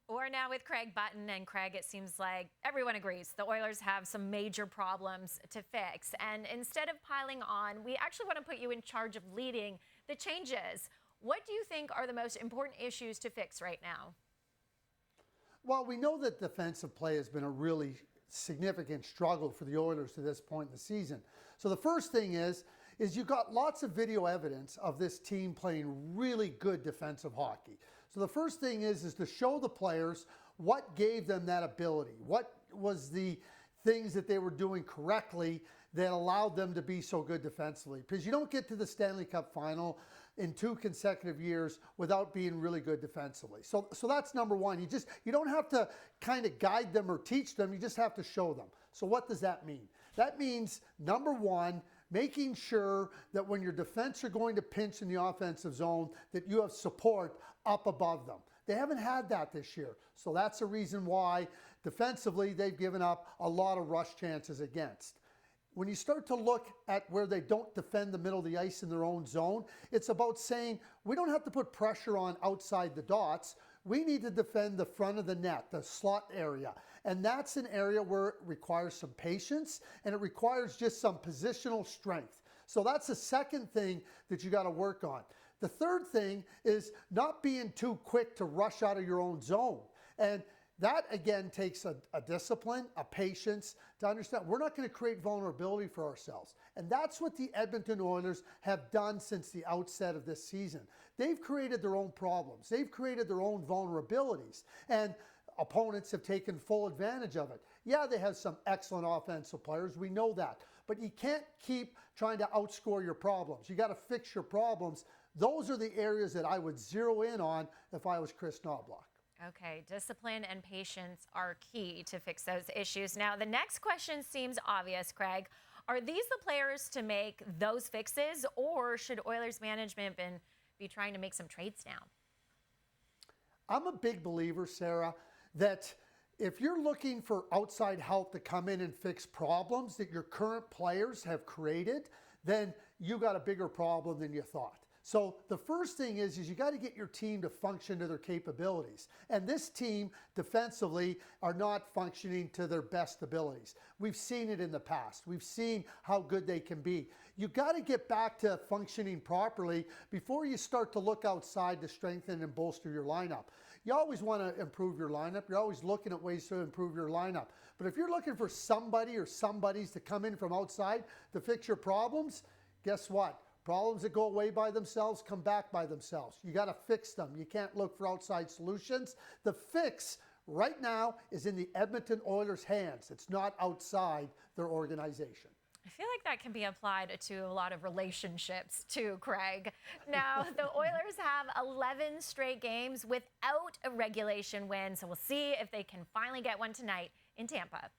We're now with Craig Button, and Craig, it seems like everyone agrees the Oilers have some major problems to fix. And instead of piling on, we actually want to put you in charge of leading the changes. What do you think are the most important issues to fix right now? Well, we know that defensive play has been a really significant struggle for the Oilers to this point in the season. So the first thing is you've got lots of video evidence of this team playing really good defensive hockey. So the first thing is to show the players what gave them that ability. What was the things that they were doing correctly that allowed them to be so good defensively. Because you don't get to the Stanley Cup final in 2 consecutive years without being really good defensively. So that's number one. You don't have to kind of guide them or teach them. You just have to show them. So what does that mean? That means, number one, making sure that when your defense are going to pinch in the offensive zone, that you have support up above them. They haven't had that this year. So that's a reason why defensively they've given up a lot of rush chances against. When you start to look at where they don't defend the middle of the ice in their own zone, it's about saying we don't have to put pressure on outside the dots. We need to defend the front of the net, the slot area. And that's an area where it requires some patience and it requires just some positional strength. So that's the second thing that you got to work on. The third thing is not being too quick to rush out of your own zone. And that, again, takes a discipline, a patience to understand we're not going to create vulnerability for ourselves. And that's what the Edmonton Oilers have done since the outset of this season. They've created their own problems. They've created their own vulnerabilities. And opponents have taken full advantage of it. Yeah, they have some excellent offensive players. We know that. But you can't keep trying to outscore your problems. You got to fix your problems. Those are the areas that I would zero in on if I was Chris Knobloch. Okay, discipline and patience are key to fix those issues. Now, the next question seems obvious, Craig. Are these the players to make those fixes, or should Oilers management be trying to make some trades now? I'm a big believer, Sarah, that if you're looking for outside help to come in and fix problems that your current players have created, then you got a bigger problem than you thought. So the first thing is you got to get your team to function to their capabilities. And this team defensively are not functioning to their best abilities. We've seen it in the past. We've seen how good they can be. You got to get back to functioning properly before you start to look outside to strengthen and bolster your lineup. You always want to improve your lineup. You're always looking at ways to improve your lineup. But if you're looking for somebody or somebodies to come in from outside to fix your problems, guess what? Problems that go away by themselves come back by themselves. You got to fix them. You can't look for outside solutions. The fix right now is in the Edmonton Oilers' hands. It's not outside their organization. I feel like that can be applied to a lot of relationships too, Craig. Now, the Oilers have 11 straight games without a regulation win, so we'll see if they can finally get one tonight in Tampa.